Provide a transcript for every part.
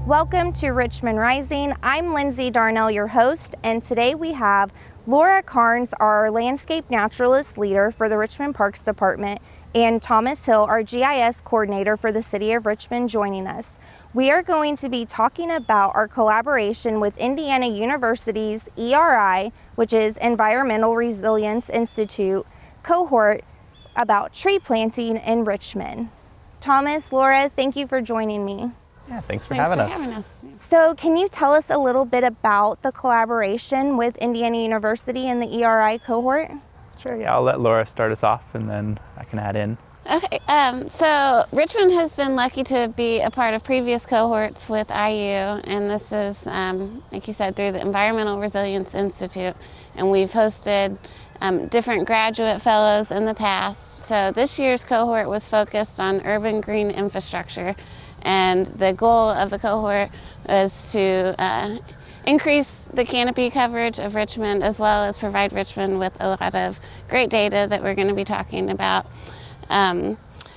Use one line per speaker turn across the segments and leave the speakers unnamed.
Welcome to Richmond Rising. I'm Lindsay Darnell, your host, and today we have Laura Karnes, our landscape naturalist leader for the Richmond Parks Department, and Thomas Hill, our GIS coordinator for the City of Richmond, joining us. We are going to be talking about our collaboration with Indiana University's ERI, which is Environmental Resilience Institute, cohort about tree planting in Richmond. Thomas, Laura, thank you for joining me.
Yeah, thanks for having
us. So can you tell us a little bit about the collaboration with Indiana University and the ERI cohort?
Sure, yeah, I'll let Laura start us off and then I can add in.
Okay, so Richmond has been lucky to be a part of previous cohorts with IU, and this is, like you said, through the Environmental Resilience Institute, and we've hosted different graduate fellows in the past. So this year's cohort was focused on urban green infrastructure, and the goal of the cohort was to increase the canopy coverage of Richmond, as well as provide Richmond with a lot of great data that we're going to be talking about.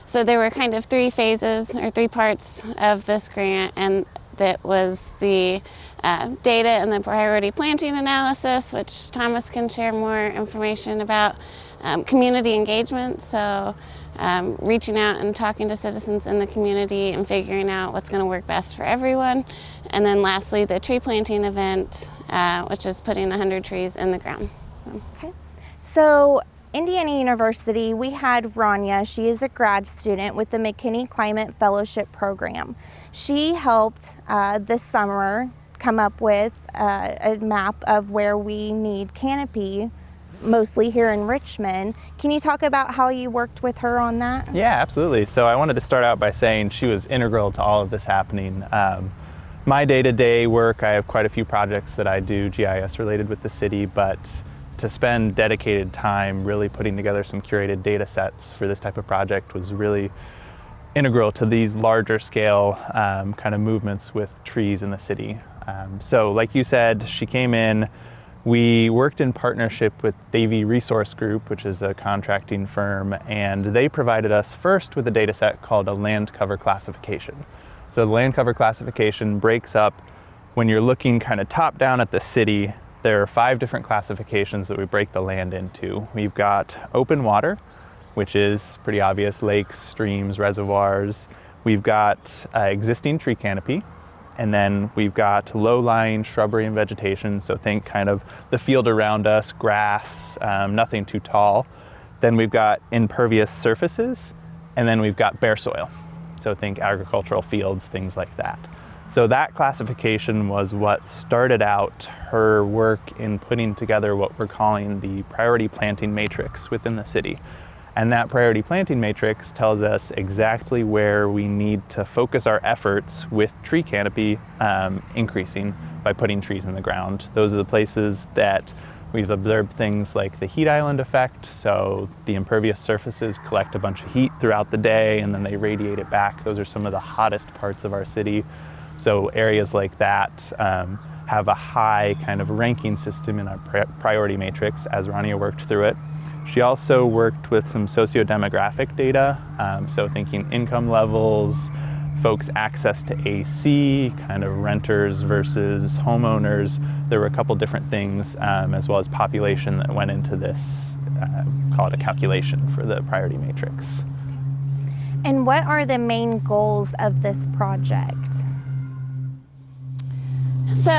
So there were kind of three phases or three parts of this grant, and that was the data and the priority planting analysis, which Thomas can share more information about, community engagement, so reaching out and talking to citizens in the community and figuring out what's going to work best for everyone. And then lastly, the tree planting event, which is putting 100 trees in the ground.
Okay. So Indiana University, we had Rania. She is a grad student with the McKinney Climate Fellowship Program. She helped this summer come up with a map of where we need canopy, mostly here in Richmond. Can you talk about how you worked with her on that?
Yeah, absolutely. So I wanted to start out by saying she was integral to all of this happening. My day-to-day work, I have quite a few projects that I do GIS related with the city, but to spend dedicated time really putting together some curated data sets for this type of project was really integral to these larger scale kind of movements with trees in the city. So like you said, she came in, we worked in partnership with Davie Resource Group, which is a contracting firm, and they provided us first with a data set called a land cover classification. So the land cover classification breaks up when you're looking kind of top down at the city. There are 5 different classifications that we break the land into. We've got open water, which is pretty obvious, lakes, streams, reservoirs. We've got existing tree canopy, and then we've got low-lying shrubbery and vegetation, so think kind of the field around us, grass, nothing too tall. Then we've got impervious surfaces, and then we've got bare soil, so think agricultural fields, things like that. So that classification was what started out her work in putting together what we're calling the priority planting matrix within the city. And that priority planting matrix tells us exactly where we need to focus our efforts with tree canopy increasing by putting trees in the ground. Those are the places that we've observed things like the heat island effect. So the impervious surfaces collect a bunch of heat throughout the day and then they radiate it back. Those are some of the hottest parts of our city. So areas like that have a high kind of ranking system in our priority matrix as Rania worked through it. She also worked with some socio-demographic data, so thinking income levels, folks' access to AC, kind of renters versus homeowners. There were a couple different things, as well as population that went into this, call it a calculation for the priority matrix.
And what are the main goals of this project?
So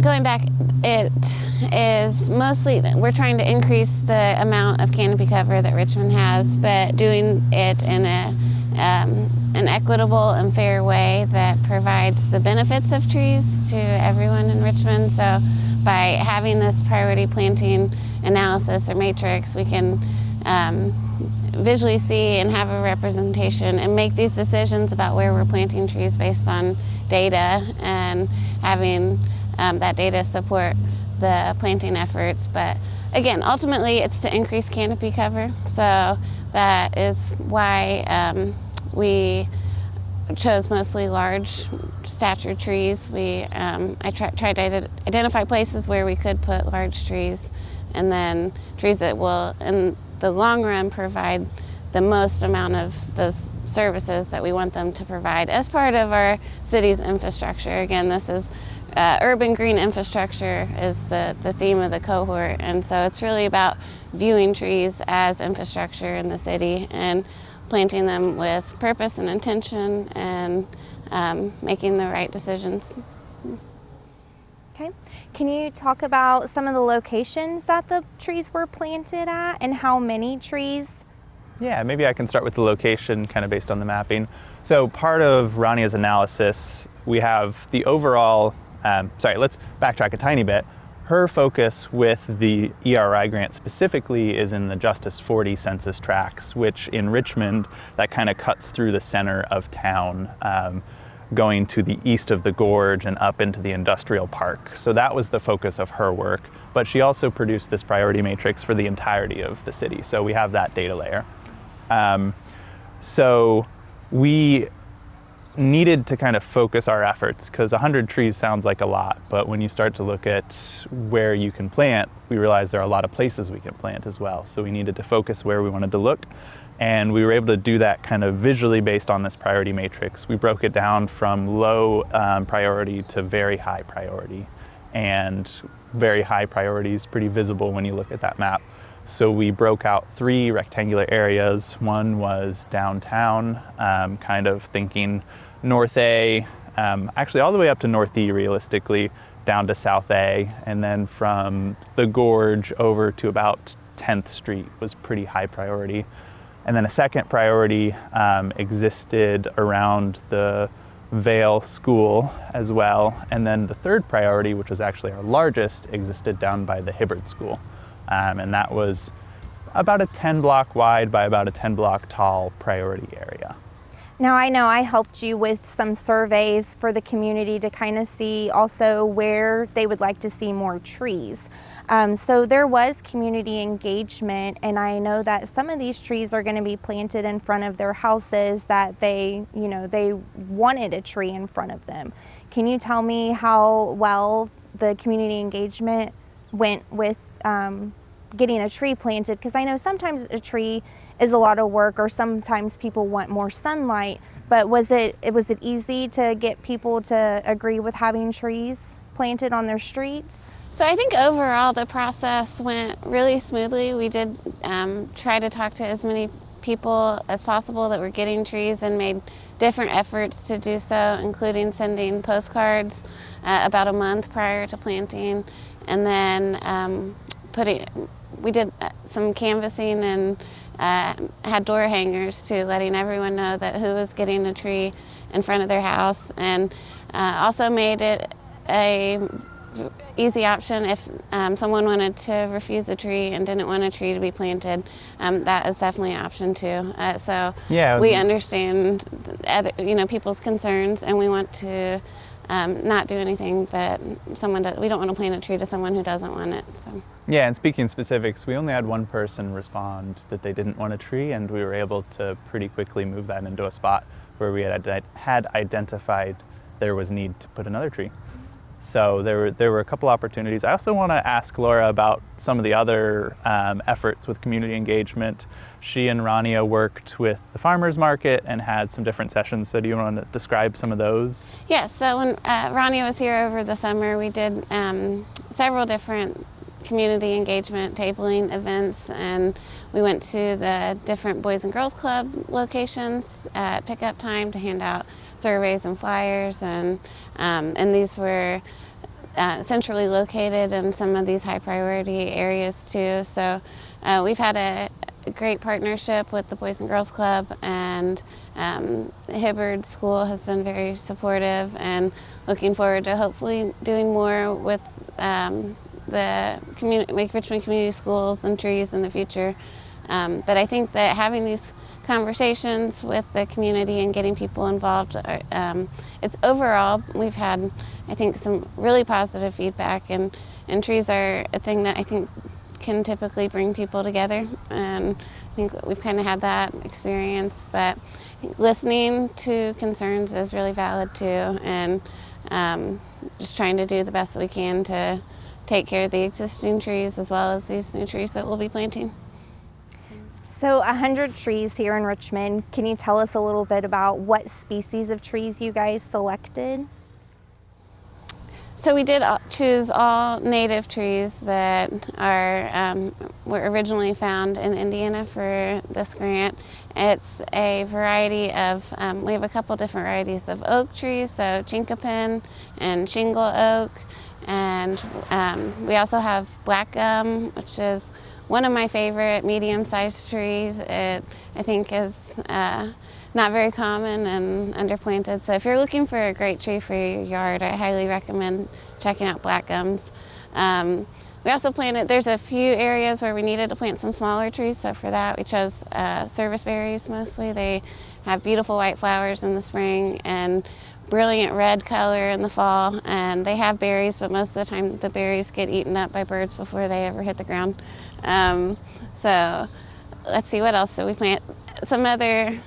going back, it is mostly, we're trying to increase the amount of canopy cover that Richmond has, but doing it in an equitable and fair way that provides the benefits of trees to everyone in Richmond. So by having this priority planting analysis or matrix, we can visually see and have a representation and make these decisions about where we're planting trees based on data, and having that data support the planting efforts. But again, ultimately it's to increase canopy cover. So that is why we chose mostly large stature trees. I tried to identify places where we could put large trees, and then trees that will in the long run provide the most amount of those services that we want them to provide as part of our city's infrastructure. Again, this is urban green infrastructure is the theme of the cohort, and so it's really about viewing trees as infrastructure in the city and planting them with purpose and intention and making the right decisions.
Okay. Can you talk about some of the locations that the trees were planted at and how many trees?
Yeah, maybe I can start with the location kind of based on the mapping. So part of Rania's analysis, we have the overall, let's backtrack a tiny bit. Her focus with the ERI grant specifically is in the Justice 40 census tracts, which in Richmond, that kind of cuts through the center of town, going to the east of the gorge and up into the industrial park. So that was the focus of her work, but she also produced this priority matrix for the entirety of the city. So we have that data layer. So we needed to kind of focus our efforts because 100 trees sounds like a lot, but when you start to look at where you can plant, we realized there are a lot of places we can plant as well. So we needed to focus where we wanted to look, and we were able to do that kind of visually based on this priority matrix. We broke it down from low priority to very high priority, and very high priority is pretty visible when you look at that map. So we broke out 3 rectangular areas. One was downtown, kind of thinking North A, actually all the way up to North E realistically, down to South A, and then from the gorge over to about 10th Street was pretty high priority. And then a second priority existed around the Vale School as well. And then the third priority, which was actually our largest, existed down by the Hibbard School. And that was about a 10 block wide by about a 10 block tall priority area.
Now I know I helped you with some surveys for the community to kind of see also where they would like to see more trees. So there was community engagement, and I know that some of these trees are going to be planted in front of their houses that they wanted a tree in front of them. Can you tell me how well the community engagement went with getting a tree planted? Because I know sometimes a tree is a lot of work, or sometimes people want more sunlight, but was it easy to get people to agree with having trees planted on their streets?
So I think overall the process went really smoothly. We did try to talk to as many people as possible that were getting trees and made different efforts to do so, including sending postcards about a month prior to planting, and then we did some canvassing and had door hangers too, letting everyone know that who was getting a tree in front of their house, and also made it a easy option if someone wanted to refuse a tree and didn't want a tree to be planted. That is definitely an option too. So yeah, we understand people's concerns, and we want to not do anything that someone does. We don't want to plant a tree to someone who doesn't want it. So.
Yeah, and speaking specifics, we only had one person respond that they didn't want a tree, and we were able to pretty quickly move that into a spot where we had identified there was need to put another tree. So there were a couple opportunities. I also want to ask Laura about some of the other efforts with community engagement. She and Rania worked with the farmers market and had some different sessions. So do you want to describe some of those?
Yes, so when Rania was here over the summer, we did several different community engagement tabling events, and we went to the different Boys and Girls Club locations at pickup time to hand out surveys and flyers, and these were centrally located in some of these high priority areas too. So we've had a great partnership with the Boys and Girls Club, and Hibbard School has been very supportive, and looking forward to hopefully doing more with the Richmond Community Schools and trees in the future. But I think that having these conversations with the community and getting people involved, it's overall, we've had, I think, some really positive feedback, and trees are a thing that I think can typically bring people together, and I think we've kind of had that experience. But I think listening to concerns is really valid too, and just trying to do the best that we can to take care of the existing trees as well as these new trees that we'll be planting.
So 100 trees here in Richmond. Can you tell us a little bit about what species of trees you guys selected?
So we did choose all native trees that were originally found in Indiana for this grant. It's a variety of, we have a couple different varieties of oak trees, so chinkapin and shingle oak, and we also have black gum, which is one of my favorite medium-sized trees. It, I think, is not very common and underplanted. So if you're looking for a great tree for your yard, I highly recommend checking out black gums. We also planted, there's a few areas where we needed to plant some smaller trees, so for that we chose service berries mostly. They have beautiful white flowers in the spring and brilliant red color in the fall, and they have berries, but most of the time the berries get eaten up by birds before they ever hit the ground. So let's see, what else did we plant?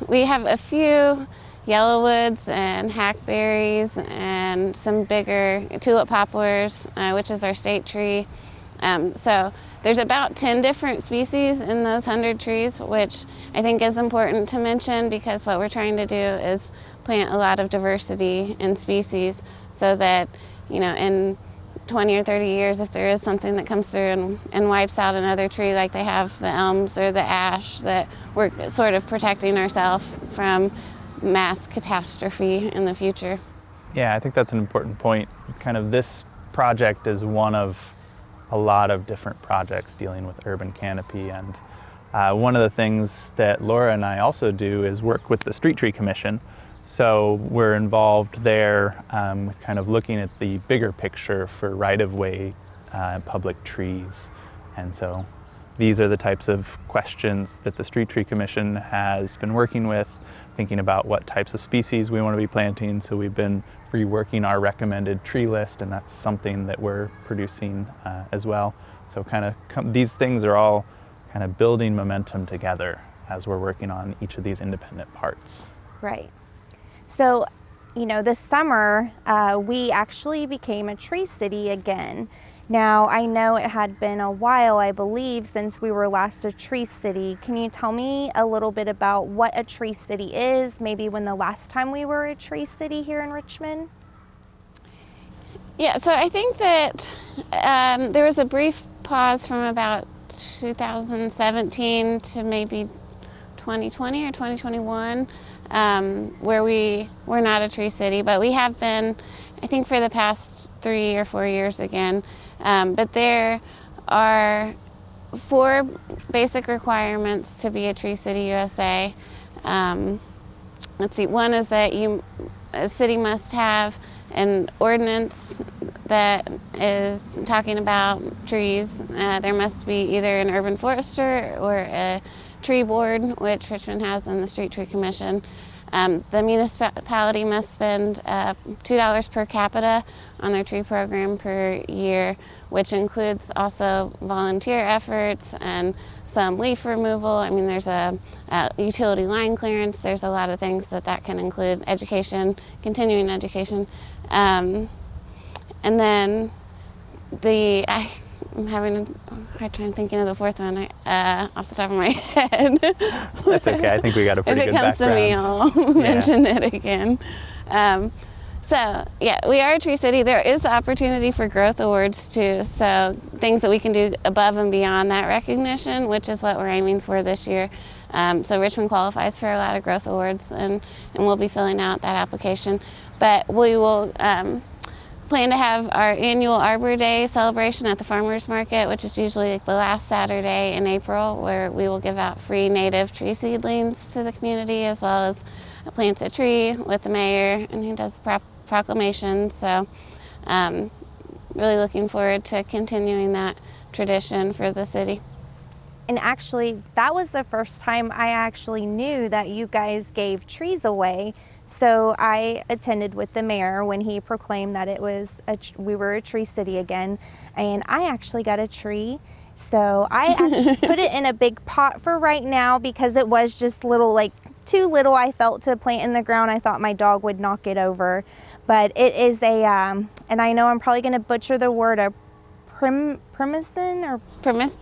We have a few yellowwoods and hackberries and some bigger tulip poplars, which is our state tree. So there's about 10 different species in those 100 trees, which I think is important to mention, because what we're trying to do is plant a lot of diversity in species so that, you know, in 20 or 30 years, if there is something that comes through and wipes out another tree like they have the elms or the ash, that we're sort of protecting ourselves from mass catastrophe in the future.
Yeah, I think that's an important point. Kind of this project is one of a lot of different projects dealing with urban canopy, and one of the things that Laura and I also do is work with the Street Tree Commission. So we're involved there with kind of looking at the bigger picture for right-of-way public trees. And so these are the types of questions that the Street Tree Commission has been working with, thinking about what types of species we want to be planting. So we've been reworking our recommended tree list, and that's something that we're producing as well. So kind of these things are all kind of building momentum together as we're working on each of these independent parts.
Right. So, you know, this summer we actually became a tree city again. Now, I know it had been a while, I believe, since we were last a tree city. Can you tell me a little bit about what a tree city is, maybe when the last time we were a tree city here in Richmond?
Yeah, so I think that there was a brief pause from about 2017 to maybe 2020 or 2021 where we were not a tree city, but we have been, I think, for the past 3 or 4 years again. But there are 4 basic requirements to be a Tree City USA. Let's see, one is that a city must have an ordinance that is talking about trees. There must be either an urban forester or a tree board, which Richmond has in the Street Tree Commission. The municipality must spend $2 per capita on their tree program per year, which includes also volunteer efforts and some leaf removal. I mean, there's a utility line clearance. There's a lot of things that can include education, continuing education. And then I'm having a hard time thinking of the 4th one off the top of my head.
That's okay. I think we got a pretty good background.
If it comes to me, I'll mention it again. So, yeah, we are a tree city. There is the opportunity for growth awards, too. So things that we can do above and beyond that recognition, which is what we're aiming for this year. So Richmond qualifies for a lot of growth awards, and we'll be filling out that application. But we will plan to have our annual Arbor Day celebration at the Farmers Market, which is usually the last Saturday in April, where we will give out free native tree seedlings to the community, as well as plant a tree with the mayor, and he does proclamations. So really looking forward to continuing that tradition for the city.
And actually, that was the first time I actually knew that you guys gave trees away. So I attended with the mayor when he proclaimed that we were a tree city again, and I actually got a tree. So I actually put it in a big pot for right now, because it was just too little, I felt, to plant in the ground. I thought my dog would knock it over. But it is and I know I'm probably going to butcher the word, a Permison or
Permission.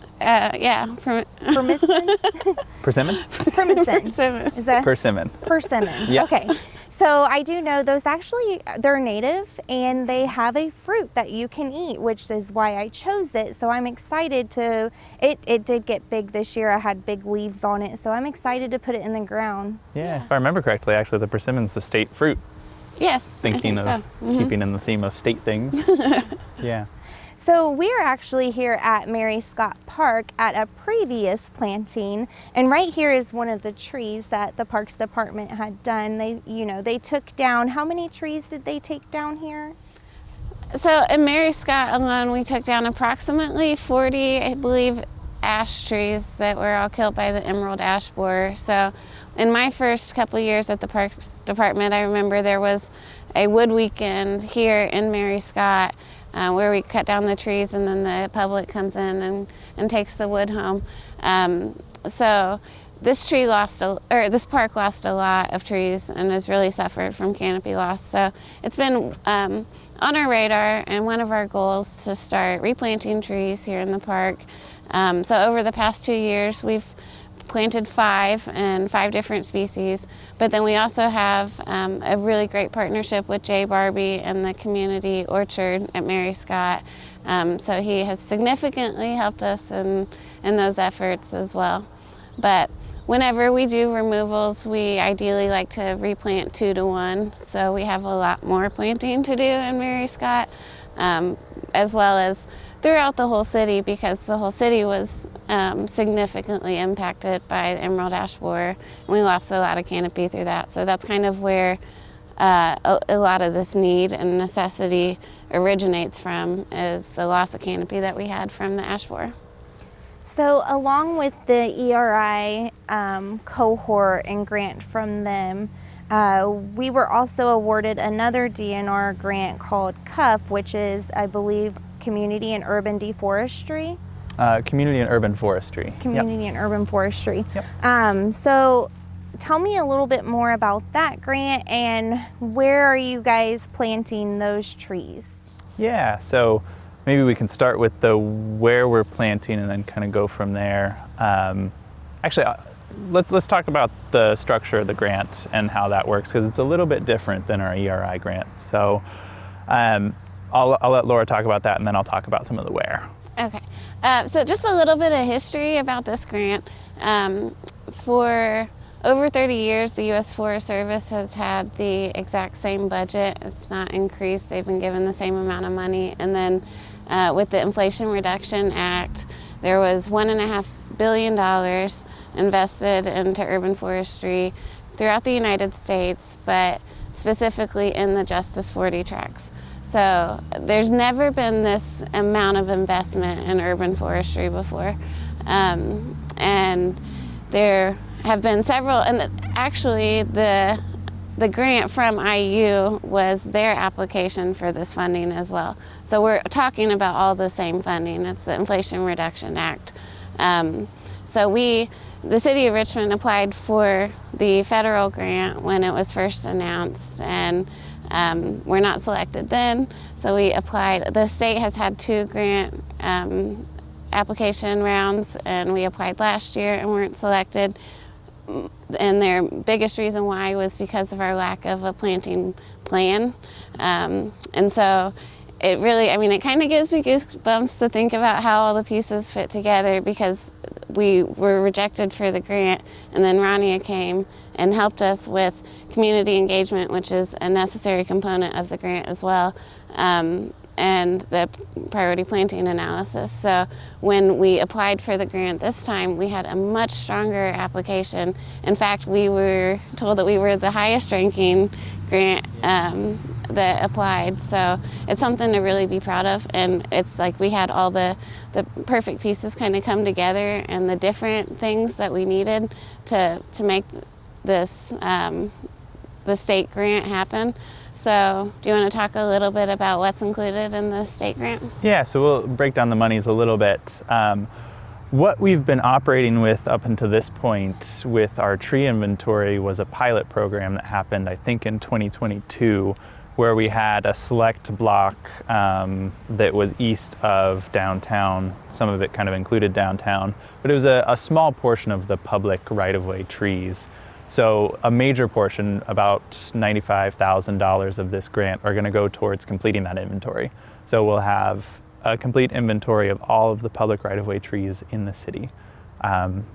Persimmon?
Permison. Is that
Persimmon.
persimmon?
Yeah.
Okay. So I do know those actually, they're native and they have a fruit that you can eat, which is why I chose it. So I'm excited to, it did get big this year. I had big leaves on it. So I'm excited to put it in the ground.
Yeah, if I remember correctly, actually the persimmon's the state fruit.
Yes,
Thinking
I think
of keeping in the theme of state things. Yeah.
So we are actually here at Mary Scott Park at a previous planting, and right here is one of the trees that the Parks Department had done. They took down, how many trees did they take down here?
So in Mary Scott alone, we took down approximately 40, I believe, ash trees that were all killed by the emerald ash borer. So in my first couple years at the Parks Department, I remember there was a wood weekend here in Mary Scott where we cut down the trees and then the public comes in and takes the wood home. So this park lost a lot of trees and has really suffered from canopy loss. So it's been on our radar and one of our goals to start replanting trees here in the park. So over the past 2 years, we've planted 5 different species, but then we also have a really great partnership with Jay Barbie and the community orchard at Mary Scott. So he has significantly helped us in those efforts as well. But whenever we do removals, we ideally like to replant 2 to 1. So we have a lot more planting to do in Mary Scott, as well as throughout the whole city, because the whole city was significantly impacted by the emerald ash borer. We lost a lot of canopy through that. So that's kind of where a lot of this need and necessity originates from, is the loss of canopy that we had from the ash borer.
So along with the ERI cohort and grant from them, we were also awarded another DNR grant called CUF, which is, I believe, Community and Urban Deforestry.
Community and Urban Forestry.
Community and Urban Forestry.
Yep.
So tell me a little bit more about that grant and where are you guys planting those trees?
Yeah, so maybe we can start with where we're planting and then kind of go from there. Actually, let's talk about the structure of the grant and how that works, because it's a little bit different than our ERI grant. So I'll let Laura talk about that, and then I'll talk about some of the where.
Okay, so just a little bit of history about this grant. For over 30 years, the U.S. Forest Service has had the exact same budget. It's not increased. They've been given the same amount of money. And then with the Inflation Reduction Act, there was $1.5 billion invested into urban forestry throughout the United States, but specifically in the Justice 40 tracts. So there's never been this amount of investment in urban forestry before. And there have been several, and actually the grant from IU was their application for this funding as well. So we're talking about all the same funding. It's the Inflation Reduction Act. So the City of Richmond applied for the federal grant when it was first announced, and we're not selected then, so we applied. The state has had 2 grant application rounds, and we applied last year and weren't selected. And their biggest reason why was because of our lack of a planting plan. And so it really, it kind of gives me goosebumps to think about how all the pieces fit together, because we were rejected for the grant, and then Rania came and helped us with community engagement, which is a necessary component of the grant as well, and the priority planting analysis. So when we applied for the grant this time, we had a much stronger application. In fact, we were told that we were the highest ranking grant that applied. So it's something to really be proud of, and it's like we had all the perfect pieces kind of come together, and the different things that we needed to make this the state grant happen. So do you want to talk a little bit about what's included in the state grant?
Yeah, so we'll break down the monies a little bit. What we've been operating with up until this point with our tree inventory was a pilot program that happened, I think, in 2022, where we had a select block that was east of downtown. Some of it kind of included downtown, but it was a small portion of the public right-of-way trees. So a major portion, about $95,000 of this grant, are going to go towards completing that inventory. So we'll have a complete inventory of all of the public right-of-way trees in the city.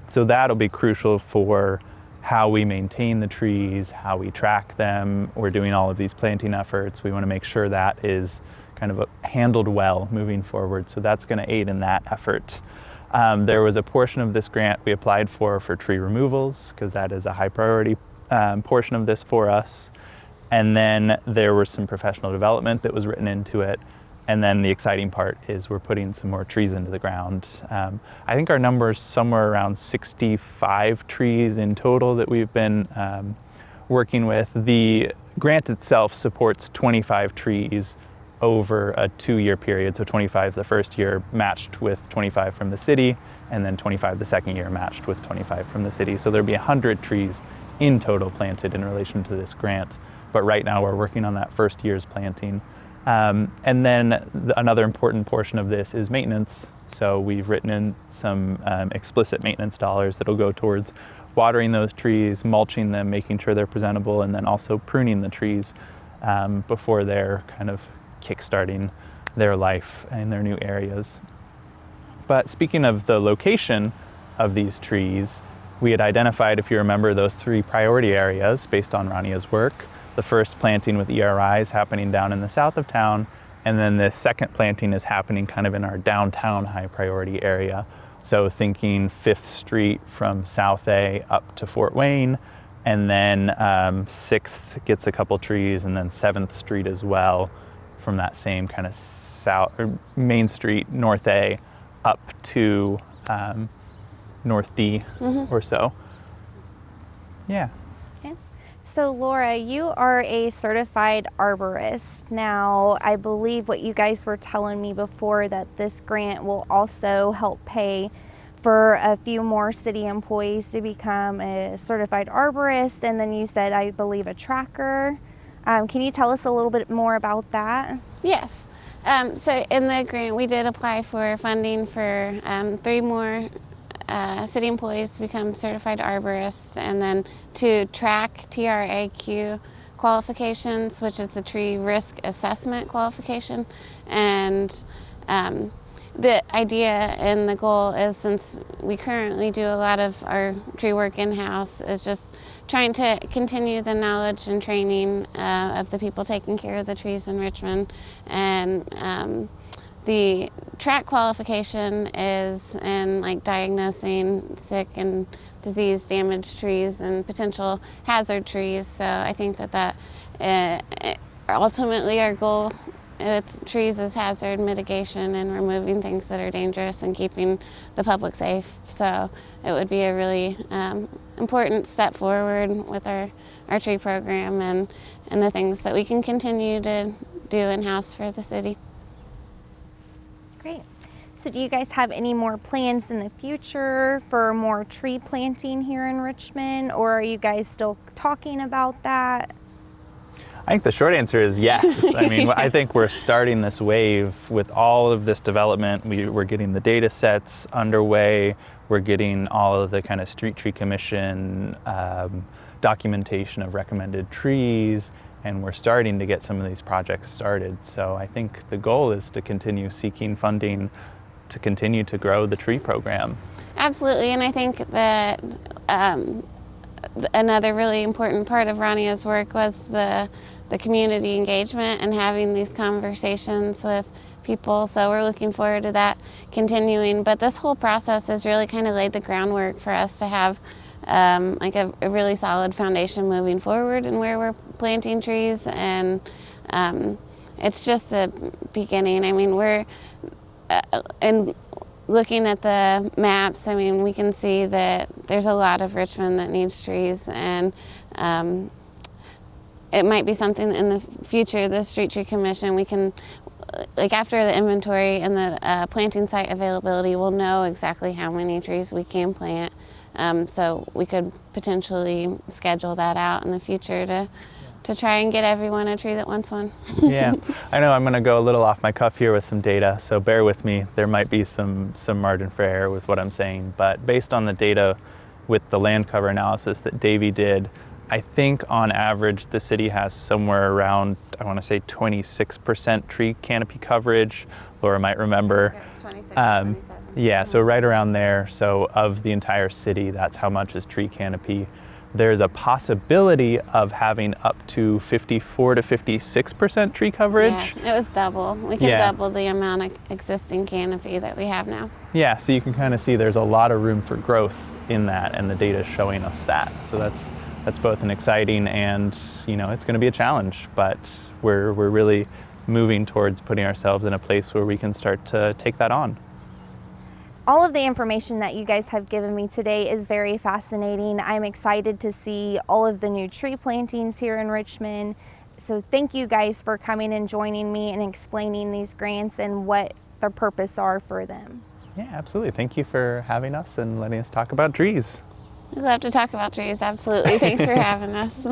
So that'll be crucial for how we maintain the trees, how we track them. We're doing all of these planting efforts. We want to make sure that is kind of handled well moving forward. So that's going to aid in that effort. There was a portion of this grant we applied for tree removals, because that is a high priority portion of this for us. And then there was some professional development that was written into it. And then the exciting part is we're putting some more trees into the ground. I think our number is somewhere around 65 trees in total that we've been working with. The grant itself supports 25 trees over a 2-year period. So 25 the first year matched with 25 from the city, and then 25 the second year matched with 25 from the city. So there'll be 100 trees in total planted in relation to this grant. But right now we're working on that first year's planting. And then another important portion of this is maintenance. So we've written in some explicit maintenance dollars that'll go towards watering those trees, mulching them, making sure they're presentable, and then also pruning the trees before they're kind of kickstarting their life in their new areas. But speaking of the location of these trees, we had identified, if you remember, those 3 priority areas based on Rania's work. The first planting with ERI is happening down in the south of town, and then the second planting is happening kind of in our downtown high priority area. So thinking 5th Street from South A up to Fort Wayne, and then 6th gets a couple trees, and then 7th Street as well from that same kind of south or Main Street, North A, up to North D or so. Yeah.
So Laura, you are a certified arborist. Now, I believe what you guys were telling me before, that this grant will also help pay for a few more city employees to become a certified arborist, and then you said, I believe, a tracker. Can you tell us a little bit more about that?
Yes. So in the grant, we did apply for funding for 3 more city employees to become certified arborists, and then to track TRAQ qualifications, which is the tree risk assessment qualification. And the idea and the goal is, since we currently do a lot of our tree work in-house, is just trying to continue the knowledge and training of the people taking care of the trees in Richmond. And the track qualification is in diagnosing sick and disease damaged trees and potential hazard trees. So I think that ultimately our goal with trees is hazard mitigation and removing things that are dangerous and keeping the public safe. So it would be a really important step forward with our tree program and the things that we can continue to do in-house for the city.
Great. So do you guys have any more plans in the future for more tree planting here in Richmond, or are you guys still talking about that?
I think the short answer is yes. I mean, I think we're starting this wave with all of this development. We're getting the data sets underway. We're getting all of the kind of street tree commission documentation of recommended trees, and we're starting to get some of these projects started. So I think the goal is to continue seeking funding to continue to grow the tree program.
Absolutely, and I think that another really important part of Rania's work was the community engagement and having these conversations with people. So we're looking forward to that continuing. But this whole process has really kind of laid the groundwork for us to have a really solid foundation moving forward and where we're planting trees. And it's just the beginning. I mean, we're and looking at the maps, I mean, we can see that there's a lot of Richmond that needs trees, and it might be something in the future, the Street Tree Commission, we can, after the inventory and the planting site availability, we'll know exactly how many trees we can plant. So we could potentially schedule that out in the future to to try and get everyone a tree that wants one.
Yeah, I know I'm going to go a little off my cuff here with some data, so bear with me. There might be some margin for error with what I'm saying, but based on the data with the land cover analysis that Davey did, I think on average the city has somewhere around, I want to say 26% tree canopy coverage. Laura might remember.
It's 26 or 27.
Yeah, so right around there. So of the entire city, that's how much is tree canopy. There's a possibility of having up to 54 to 56% tree coverage.
Yeah, it was double. We can
Yeah.
double the amount of existing canopy that we have now.
Yeah, so you can kind of see there's a lot of room for growth in that, and the data is showing us that. So that's both an exciting and, it's going to be a challenge, but we're really moving towards putting ourselves in a place where we can start to take that on.
All of the information that you guys have given me today is very fascinating. I'm excited to see all of the new tree plantings here in Richmond. So thank you guys for coming and joining me and explaining these grants and what their purpose are for them.
Yeah, absolutely. Thank you for having us and letting us talk about trees.
We love to talk about trees, absolutely. Thanks for having us.